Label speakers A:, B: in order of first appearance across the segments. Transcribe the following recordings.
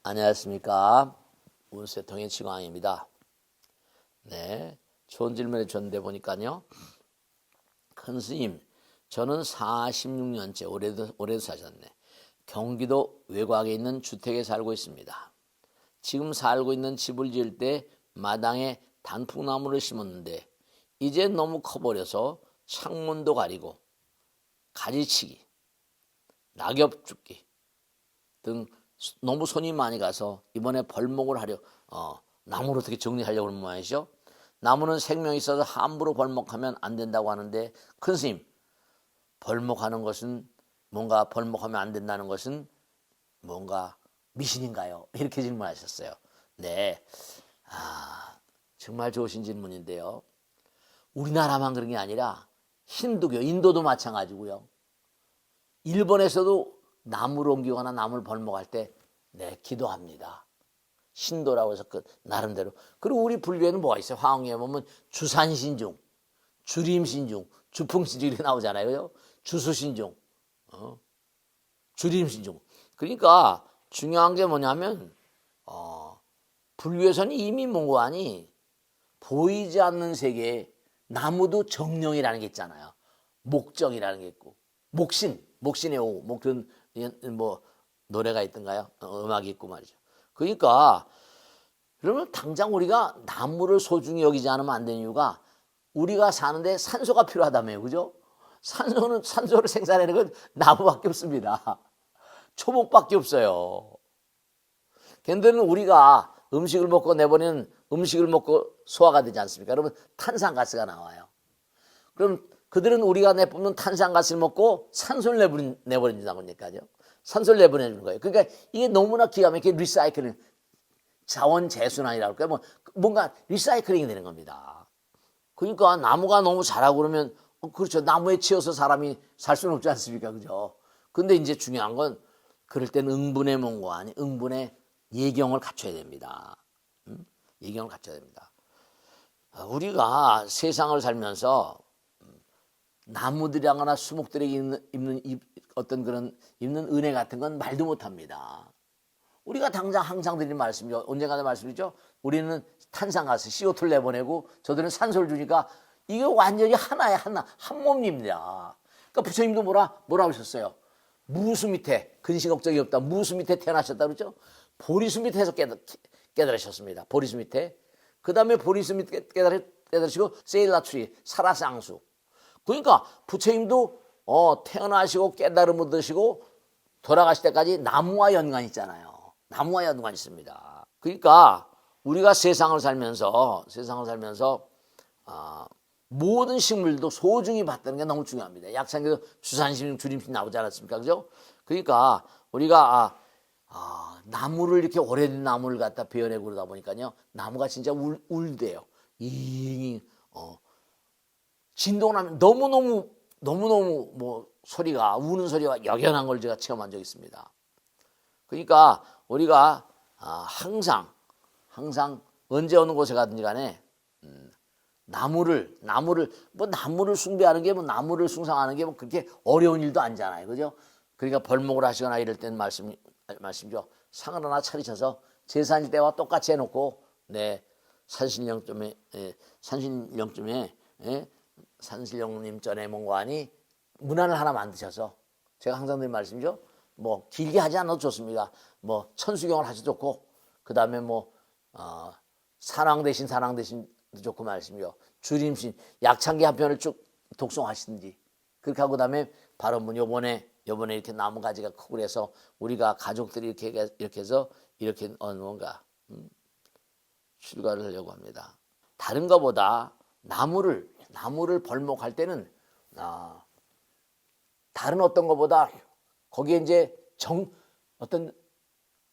A: 안녕하십니까. 운세통의 지광입니다. 네, 좋은 질문해 줬는데 보니까요. 큰 스님, 저는 46년째, 올해도 사셨네. 경기도 외곽에 있는 주택에 살고 있습니다. 지금 살고 있는 집을 지을 때 마당에 단풍나무를 심었는데 이제 너무 커버려서 창문도 가리고 가지치기, 낙엽 죽기 등 너무 손이 많이 가서 이번에 벌목을 하려 나무를 어떻게 정리하려고 하는 모양이죠. 나무는 생명이 있어서 함부로 벌목하면 안 된다고 하는데 큰 스님, 벌목하는 것은 뭔가 벌목하면 안 된다는 것은 뭔가 미신인가요? 이렇게 질문하셨어요. 네, 정말 좋으신 질문인데요. 우리나라만 그런 게 아니라 힌두교, 인도도 마찬가지고요. 일본에서도 나무를 옮기거나 나무를 벌목할 때 네, 기도합니다. 신도라고 해서 그 나름대로. 그리고 우리 불교에는 뭐가 있어요? 화엄경에 보면 주산신중, 주림신중, 주풍신중 이렇게 나오잖아요. 주수신중, 주림신중. 그러니까 중요한 게 뭐냐면 불교에서는 이미 뭔가하니 보이지 않는 세계에 나무도 정령이라는 게 있잖아요. 목정이라는 게 있고 목신의 오후, 목은 뭐 노래가 있던가요? 음악이 있고 말이죠. 그러니까 그러면 당장 우리가 나무를 소중히 여기지 않으면 안 되는 이유가 우리가 사는데 산소가 필요하다며요. 그죠? 산소를 생산하는 건 나무밖에 없습니다. 초목밖에 없어요. 걔들은 우리가 음식을 먹고 내보내는 음식을 먹고 소화가 되지 않습니까? 그러면 탄산가스가 나와요. 그럼 그들은 우리가 내뿜는 탄산가스를 먹고 산소를 내보낸다고 하니까요. 산소를 내보내는 거예요. 그러니까 이게 너무나 기가 막히게 리사이클링, 자원 재순환이라고 할까요? 뭔가 리사이클링이 되는 겁니다. 그러니까 나무가 너무 자라고 그러면 그렇죠. 나무에 치여서 사람이 살 수는 없지 않습니까? 그죠? 근데 이제 중요한 건 그럴 때는 응분의 몸과 아니 응분의 예경을 갖춰야 됩니다. 예경을 갖춰야 됩니다. 우리가 세상을 살면서 나무들이거나 수목들에게 입는 어떤 그런 입는 은혜 같은 건 말도 못합니다. 우리가 당장 항상 드리는 말씀이죠. 언젠가도 말씀이죠. 우리는 탄산가스 CO2를 내보내고 저들은 산소를 주니까 이게 완전히 하나의 한 몸입니다. 그러니까 부처님도 뭐라 하셨어요? 무수 밑에 근심 걱정이 없다. 무수 밑에 태어나셨다 그러죠. 보리수 밑에서 깨달으셨습니다. 보리수 밑에. 그 다음에 보리수 밑에 깨달으시고 세일라트리 사라쌍수. 그러니까 부처님도 태어나시고 깨달음을 얻으시고 돌아가실 때까지 나무와 연관이 있잖아요. 나무와 연관이 있습니다. 그러니까 우리가 세상을 살면서 모든 식물도 소중히 봤다는 게 너무 중요합니다. 약창에서 주산신, 주림신 나오지 않았습니까? 그죠? 그러니까 우리가 나무를 이렇게 오래된 나무를 갖다 베어내고 그러다 보니까요. 나무가 진짜 울대요. 진동을 하면 너무너무 뭐 소리가 우는 소리가 역연한 걸 제가 체험한 적이 있습니다. 그러니까 우리가 항상 언제 어느 곳에 가든지 간에 나무를 숭배하는 게 나무를 숭상하는 게 그렇게 어려운 일도 아니잖아요. 그죠? 그러니까 벌목을 하시거나 이럴 때는 말씀이죠. 상을 하나 차리셔서 제사질 때와 똑같이 해놓고 산신령님 전에 뭔가하니 문안을 하나 만드셔서 제가 항상 드리는 말씀이죠. 뭐 길게 하지 않아도 좋습니다. 뭐 천수경을 하셔도 좋고 그 다음에 산왕 대신 좋고 말씀이요. 주림신 약창기 한 편을 쭉 독송하시든지 그렇게 하고 그다음에 바로 요번에 이렇게 나무 가지가 크고 그래서 우리가 가족들이 이렇게 해서 이렇게 뭔가 출가를 하려고 합니다. 다른 것보다 나무를 벌목할 때는 다른 어떤 것보다 거기에 이제 어떤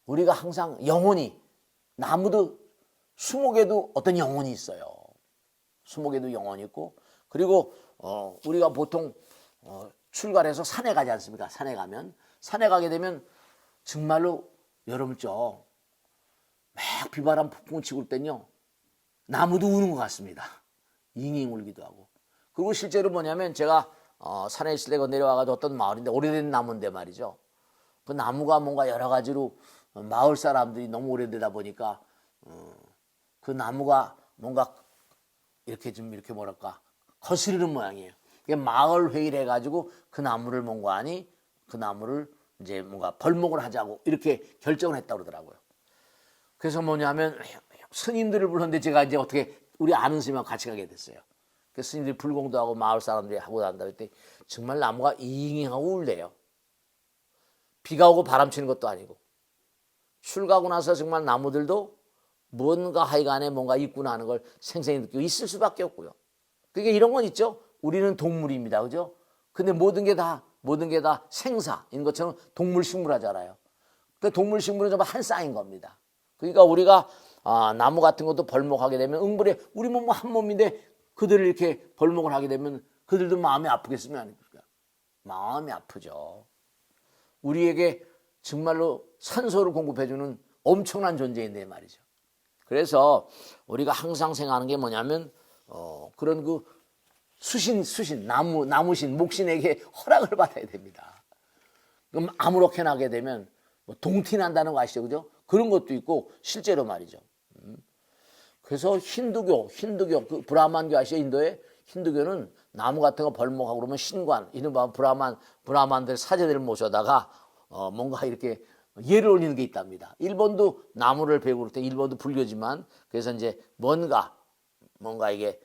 A: 우리가 항상 영혼이 나무도 수목에도 어떤 영혼이 있어요. 수목에도 영혼이 있고 그리고 우리가 보통 출가를 해서 산에 가지 않습니까? 산에 가게 되면 정말로 여름죠. 막 비바람 폭풍 치고 올 땐요. 나무도 우는 것 같습니다. 잉잉 울기도 하고. 그리고 실제로 뭐냐면 제가 산에 있을 때 내려와가지고 어떤 마을인데 오래된 나무인데 말이죠. 그 나무가 뭔가 여러 가지로 마을 사람들이 너무 오래되다 보니까 그 나무가 뭔가 이렇게 좀 이렇게 뭐랄까 거스르는 모양이에요. 마을 회의를 해가지고 그 나무를 뭔가 하니 그 나무를 이제 뭔가 벌목을 하자고 이렇게 결정을 했다고 그러더라고요. 그래서 뭐냐면 스님들을 불렀는데 제가 이제 어떻게 우리 아는 스님하고 같이 가게 됐어요. 그 스님들이 불공도 하고 마을 사람들이 하고 난다 그랬더니 정말 나무가 잉잉하고 울대요. 비가 오고 바람 치는 것도 아니고 출가하고 나서 정말 나무들도 뭔가 하여간에 뭔가 있구나 하는 걸 생생히 느끼고 있을 수밖에 없고요. 그게 이런 건 있죠. 우리는 동물입니다. 그죠? 근데 모든 게 다 생사인 것처럼 동물 식물 하잖아요. 그 동물 식물은 정말 한 쌍인 겁니다. 그러니까 우리가 나무 같은 것도 벌목하게 되면 응벌에 우리 몸 한 몸인데 그들을 이렇게 벌목을 하게 되면 그들도 마음이 아프겠으면 아닙니까? 마음이 아프죠. 우리에게 정말로 산소를 공급해주는 엄청난 존재인데 말이죠. 그래서 우리가 항상 생각하는 게 뭐냐면 그런 그 수신 나무신 목신에게 허락을 받아야 됩니다. 그럼 아무렇게나 하게 되면 뭐 동티난다는 거 아시죠, 그죠? 그런 것도 있고 실제로 말이죠. 그래서 힌두교 그 브라만교 아시죠? 인도에 힌두교는 나무 같은 거 벌목하고 그러면 신관 이른바 브라만들 사제들을 모셔다가 뭔가 이렇게 예를 올리는 게 있답니다. 일본도 나무를 베고 그럴 때 일본도 불교지만 그래서 이제 뭔가 이게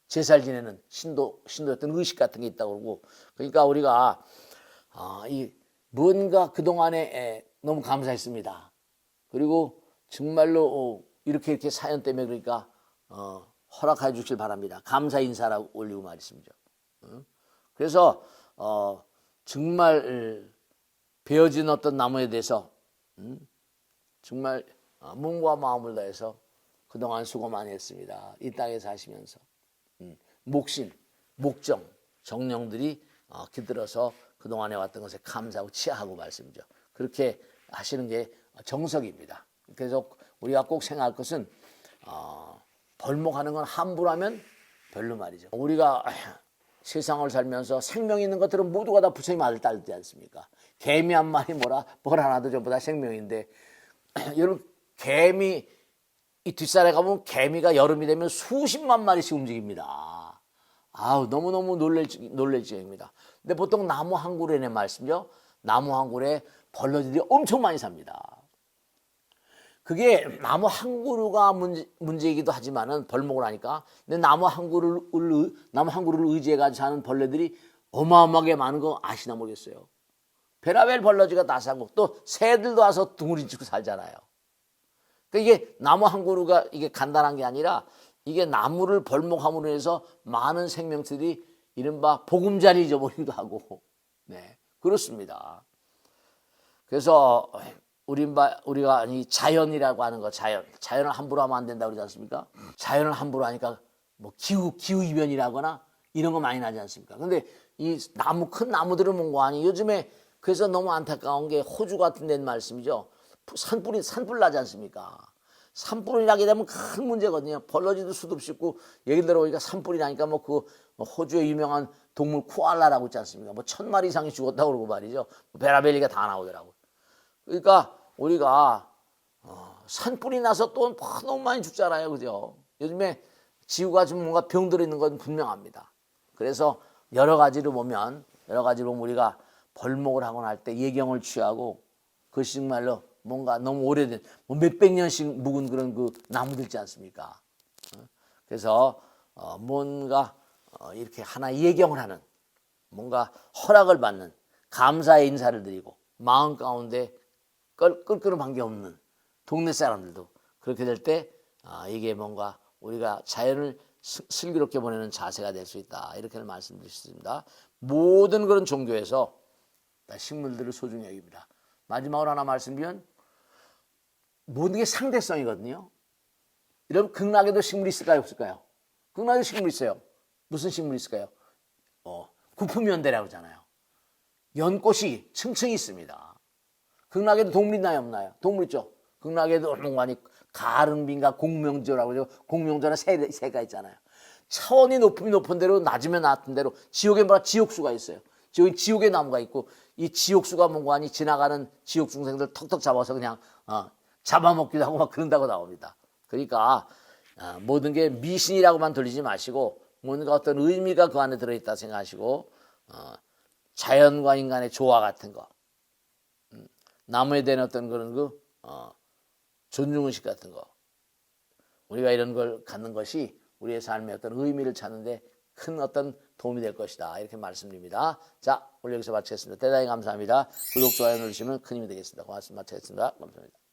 A: 제사를 지내는 신도였던 의식 같은 게 있다고 그러고 그러니까 우리가 이 뭔가 그동안에 너무 감사했습니다. 그리고 정말로 이렇게 사연 때문에 그러니까 허락해 주실 바랍니다. 감사 인사라고 올리고 말씀이죠. 그래서 정말 베어진 어떤 나무에 대해서 정말 몸과 마음을 다해서 그동안 수고 많이 했습니다. 이 땅에 사시면서 목신, 목정, 정령들이 기들어서 그동안에 왔던 것에 감사하고 치하하고 말씀이죠. 그렇게 하시는 게 정석입니다. 그래서 우리가 꼭 생각할 것은 벌목하는 건 함부로 하면 별로 말이죠. 우리가 세상을 살면서 생명 있는 것들은 모두가 다 부처님 아들 딸이지 않습니까? 개미 한 마리 뭘 하나도 전부 다 생명인데 여러분 개미 이 뒷산에 가보면 개미가 여름이 되면 수십만 마리씩 움직입니다. 아우 너무너무 놀랄 지경입니다. 근데 보통 나무 한 그루에 말씀이죠. 나무 한 그루에 벌레들이 엄청 많이 삽니다. 그게 나무 한 그루가 문제이기도 하지만은 벌목을 하니까 근데 나무 한 그루를 의지해 가지고 사는 벌레들이 어마어마하게 많은 거 아시나 모르겠어요. 베라벨 벌러지가 다 사고 또 새들도 와서 둥우리 짓고 살잖아요. 그러니까 이게 나무 한 그루가 이게 간단한 게 아니라 이게 나무를 벌목함으로 해서 많은 생명체들이 이른바 보금자리 잊어버리기도 하고 네 그렇습니다. 그래서 우리가 이 자연이라고 하는 거 자연을 함부로 하면 안 된다고 그러지 않습니까? 자연을 함부로 하니까 뭐 기후 이변이라거나 이런 거 많이 나지 않습니까? 근데 이 큰 나무들은 뭔가 아니 요즘에 그래서 너무 안타까운 게 호주 같은 데는 말씀이죠. 산불 나지 않습니까? 산불이 나게 되면 큰 문제거든요. 벌러지도 수도 없이 있고 얘기 들어보니까 산불이 나니까 뭐 그 호주의 유명한 동물 코알라라고 있지 않습니까? 뭐 1000마리 이상이 죽었다고 그러고 말이죠. 베라벨리가 다 나오더라고요. 그러니까 우리가 산불이 나서 또 너무 많이 죽잖아요. 그죠? 요즘에 지구가 좀 뭔가 병들어 있는 건 분명합니다. 그래서 여러 가지로 보면 우리가 벌목을 하거나 할 때 예경을 취하고 그것이 정말로 뭔가 너무 오래된 뭐 몇백 년씩 묵은 그런 그 나무들 있지 않습니까? 그래서 뭔가 이렇게 하나 예경을 하는 뭔가 허락을 받는 감사의 인사를 드리고 마음 가운데 껄끄럼한 게 없는 동네 사람들도 그렇게 될 때 이게 뭔가 우리가 자연을 슬기롭게 보내는 자세가 될 수 있다 이렇게 말씀드릴 수 있습니다. 모든 그런 종교에서 식물들을 소중히 여깁니다. 마지막으로 하나 말씀드리면 모든 게 상대성이거든요. 여러분 극락에도 식물이 있을까요 없을까요? 극락에도 식물이 있어요. 무슨 식물이 있을까요? 구품연대라고 하잖아요. 연꽃이 층층이 있습니다. 극락에도 동물 있나요 없나요? 동물 있죠. 극락에도 뭔가니 가릉빈과 공명조라고 하죠. 공명조는 새가 있잖아요. 차원이 높은 대로 낮으면 낮은 대로 지옥에 지옥수가 있어요. 지옥에 나무가 있고 이 지옥수가 뭔고 하니 지나가는 지옥 중생들 턱턱 잡아서 그냥 잡아먹기도 하고 막 그런다고 나옵니다. 그러니까 모든 게 미신이라고만 들리지 마시고 뭔가 어떤 의미가 그 안에 들어있다 생각하시고 자연과 인간의 조화 같은 거, 나무에 대한 어떤 그런 존중의식 같은 거, 우리가 이런 걸 갖는 것이 우리의 삶의 어떤 의미를 찾는데 큰 어떤 도움이 될 것이다. 이렇게 말씀드립니다. 자, 오늘 여기서 마치겠습니다. 대단히 감사합니다. 구독, 좋아요 누르시면 큰 힘이 되겠습니다. 고맙습니다. 마치겠습니다. 감사합니다.